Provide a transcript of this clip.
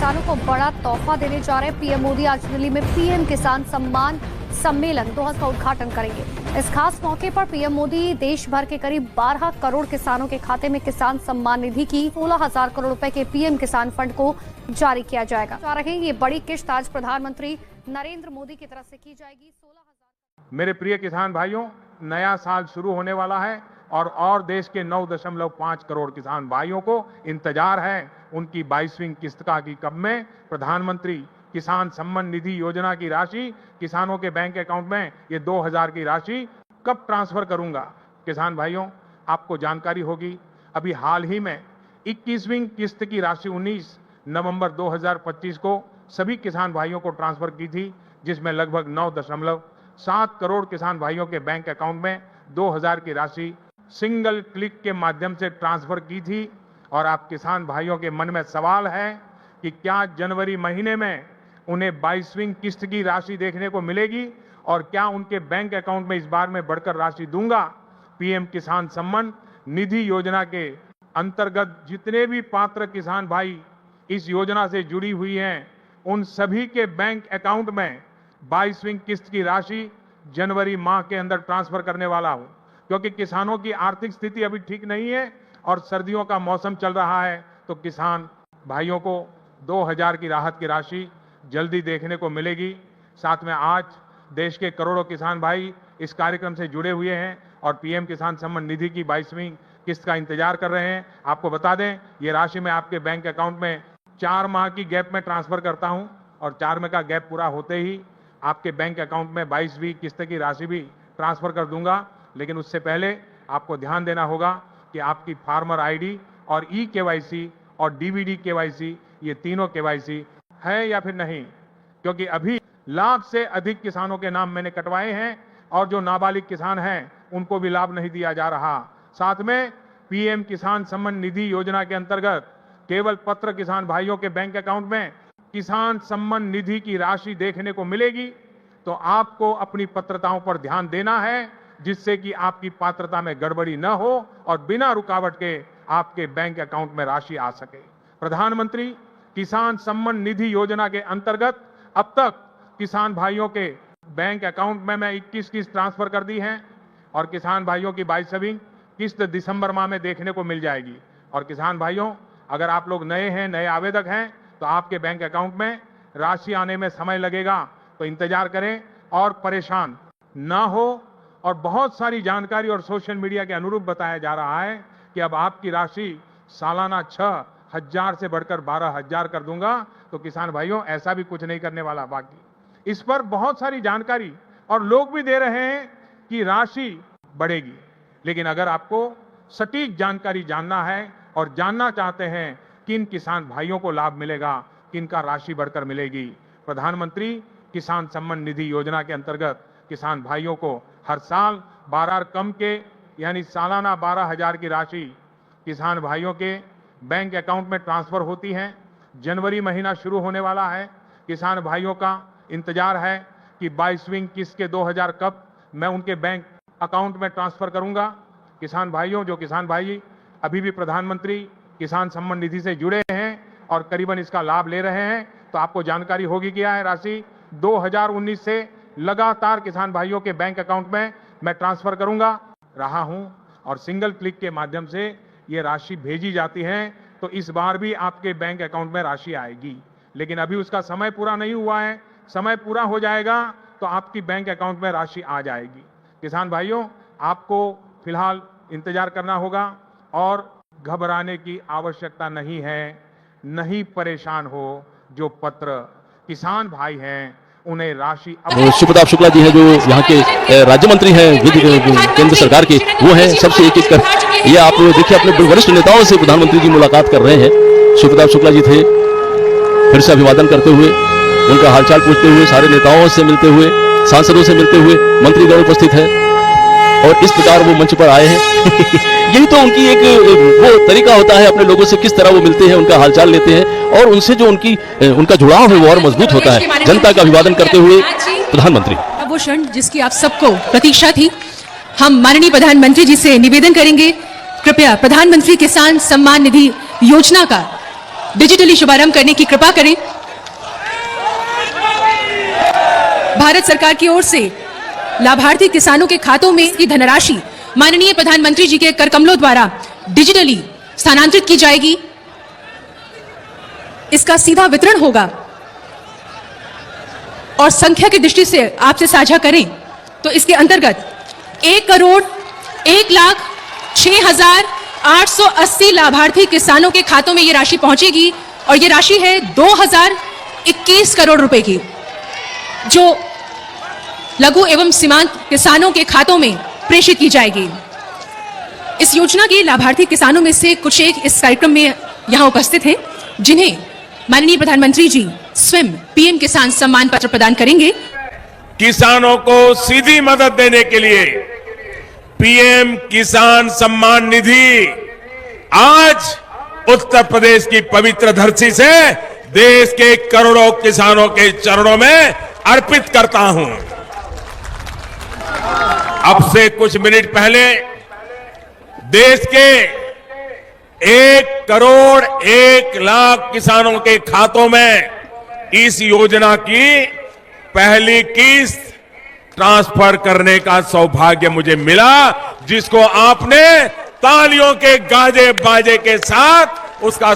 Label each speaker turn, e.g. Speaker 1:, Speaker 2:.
Speaker 1: किसानों को बड़ा तोहफा देने जा रहे पीएम मोदी आज दिल्ली में पीएम किसान सम्मान सम्मेलन 2 का उद्घाटन करेंगे। इस खास मौके पर पीएम मोदी देश भर के करीब 12 करोड़ किसानों के खाते में किसान सम्मान निधि की 16,000 करोड़ रुपए के पीएम किसान फंड को जारी किया जाएगा। ये बड़ी किश्त आज प्रधानमंत्री नरेंद्र मोदी की तरफ से की जाएगी। 16,000।
Speaker 2: मेरे प्रिय किसान भाइयों, नया साल शुरू होने वाला है और देश के 9.5 करोड़ किसान भाइयों को इंतजार है उनकी 22वीं किस्त का कि कब में प्रधानमंत्री किसान सम्मान निधि योजना की राशि किसानों के बैंक अकाउंट में ये 2,000 की राशि कब ट्रांसफर करूंगा। किसान भाइयों, आपको जानकारी होगी अभी हाल ही में 21वीं किस्त की राशि 19 नवंबर 2025 को सभी किसान भाइयों को ट्रांसफर की थी, जिसमें लगभग 9.7 करोड़ किसान भाइयों के बैंक अकाउंट में 2,000 की राशि सिंगल क्लिक के माध्यम से ट्रांसफर की थी। और आप किसान भाइयों के मन में सवाल है कि क्या जनवरी महीने में उन्हें 22वीं किस्त की राशि देखने को मिलेगी और क्या उनके बैंक अकाउंट में इस बार में बढ़कर राशि दूंगा। पीएम किसान सम्मान निधि योजना के अंतर्गत जितने भी पात्र किसान भाई इस योजना से जुड़ी हुई हैं, उन सभी के बैंक अकाउंट में 22वीं किस्त की राशि जनवरी माह के अंदर ट्रांसफर करने वाला हूं, क्योंकि किसानों की आर्थिक स्थिति अभी ठीक नहीं है और सर्दियों का मौसम चल रहा है, तो किसान भाइयों को 2,000 की राहत की राशि जल्दी देखने को मिलेगी। साथ में आज देश के करोड़ों किसान भाई इस कार्यक्रम से जुड़े हुए हैं और पीएम किसान सम्मान निधि की 22वीं किस्त का इंतजार कर रहे हैं। आपको बता दें, ये राशि मैं आपके बैंक अकाउंट में 4 माह की गैप में ट्रांसफर करता हूं और 4 माह का गैप पूरा होते ही आपके बैंक अकाउंट में 22वीं किस्त की राशि भी ट्रांसफर कर दूंगा। लेकिन उससे पहले आपको ध्यान देना होगा कि आपकी फार्मर आईडी और ई-केवाईसी और डीबीडी केवाईसी ये तीनों केवाईसी है या फिर नहीं, क्योंकि अभी लाख से अधिक किसानों के नाम मैंने कटवाए हैं और जो नाबालिग किसान हैं उनको भी लाभ नहीं दिया जा रहा। साथ में पीएम किसान सम्मान निधि योजना के अंतर्गत केवल पत्र किसान भाइयों के बैंक अकाउंट में किसान सम्मान निधि की राशि देखने को मिलेगी, तो आपको अपनी पात्रताओं पर ध्यान देना है, जिससे कि आपकी पात्रता में गड़बड़ी न हो और बिना रुकावट के आपके बैंक अकाउंट में राशि आ सके। प्रधानमंत्री किसान सम्मान निधि योजना के अंतर्गत अब तक किसान भाइयों के बैंक अकाउंट में मैं 21 किस्त ट्रांसफर कर दी है और किसान भाइयों की 22वीं किस्त दिसंबर माह में देखने को मिल जाएगी। और किसान भाइयों, अगर आप लोग नए हैं, नए आवेदक हैं, तो आपके बैंक अकाउंट में राशि आने में समय लगेगा, तो इंतजार करें और परेशान ना हो। और बहुत सारी जानकारी और सोशल मीडिया के अनुरूप बताया जा रहा है कि अब आपकी राशि सालाना 6,000 से बढ़कर 12,000 कर दूंगा, तो किसान भाइयों ऐसा भी कुछ नहीं करने वाला। बाकी इस पर बहुत सारी जानकारी और लोग भी दे रहे हैं कि राशि बढ़ेगी, लेकिन अगर आपको सटीक जानकारी जानना है और जानना चाहते हैं किन किसान भाइयों को लाभ मिलेगा, किनका राशि बढ़कर मिलेगी, प्रधानमंत्री किसान सम्मान निधि योजना के अंतर्गत किसान भाइयों को हर साल 12 कम के यानी सालाना 12,000 की राशि किसान भाइयों के बैंक अकाउंट में ट्रांसफर होती है। जनवरी महीना शुरू होने वाला है, किसान भाइयों का इंतजार है कि 22वीं किस्त के 2,000 कब मैं उनके बैंक अकाउंट में ट्रांसफर करूंगा। किसान भाइयों, जो किसान भाई अभी भी प्रधानमंत्री किसान सम्मान निधि से जुड़े हैं और करीबन इसका लाभ ले रहे हैं, तो आपको जानकारी होगी क्या है। राशि 2019 से लगातार किसान भाइयों के बैंक अकाउंट में मैं ट्रांसफर करूंगा रहा हूं और सिंगल क्लिक के माध्यम से ये राशि भेजी जाती है, तो इस बार भी आपके बैंक अकाउंट में राशि आएगी। लेकिन अभी उसका समय पूरा नहीं हुआ है, समय पूरा हो जाएगा तो आपकी बैंक अकाउंट में राशि आ जाएगी। किसान भाइयों, आपको फिलहाल इंतजार करना होगा और घबराने की आवश्यकता नहीं है। नहीं परेशान हो, जो पत्र किसान भाई हैं उन्हें राशि।
Speaker 3: शिवप्रताप शुक्ला जी हैं जो यहाँ के राज्य मंत्री हैं केंद्र सरकार के, वो हैं सबसे एक एक कर। ये आप देखिए अपने वरिष्ठ नेताओं से प्रधानमंत्री जी मुलाकात कर रहे हैं। शिवप्रताप शुक्ला जी थे, फिर से अभिवादन करते हुए, उनका हालचाल पूछते हुए, सारे नेताओं से मिलते हुए, सांसदों से मिलते हुए, मंत्रीगण उपस्थित है और इस प्रकार वो मंच पर आए हैं। यही तो उनकी एक वो तरीका होता है, अपने लोगों से किस तरह वो मिलते हैं, उनका हालचाल लेते हैं और उनसे जो उनका जुड़ाव है वो और मजबूत होता है। जनता का अभिवादन करते हुए प्रधानमंत्री,
Speaker 4: वो क्षण जिसकी आप सबको प्रतीक्षा थी, हम माननीय प्रधानमंत्री जी से निवेदन करेंगे, कृपया प्रधानमंत्री किसान सम्मान निधि योजना का डिजिटली शुभारंभ करने की कृपा करें। भारत सरकार की ओर से लाभार्थी किसानों के खातों में की धनराशि माननीय प्रधानमंत्री जी के कर कमलों द्वारा डिजिटली स्थानांतरित की जाएगी। इसका सीधा वितरण होगा और संख्या की दृष्टि से आपसे साझा करें तो इसके अंतर्गत 1,01,06,880 लाभार्थी किसानों के खातों में यह राशि पहुंचेगी और यह राशि है 2021 करोड़ रुपए की, जो लघु एवं सीमांत किसानों के खातों में प्रेषित की जाएगी। इस योजना के लाभार्थी किसानों में से कुछ एक इस कार्यक्रम में यहां उपस्थित हैं, जिन्हें माननीय प्रधानमंत्री जी स्वयं पीएम किसान सम्मान पत्र प्रदान करेंगे।
Speaker 5: किसानों को सीधी मदद देने के लिए पीएम किसान सम्मान निधि आज उत्तर प्रदेश की पवित्र धरती से देश के करोड़ों किसानों के चरणों में अर्पित करता हूं। अब से कुछ मिनट पहले देश के 1,01,00,000 किसानों के खातों में इस योजना की पहली किस्त ट्रांसफर करने का सौभाग्य मुझे मिला, जिसको आपने तालियों के गाजे बाजे के साथ उसका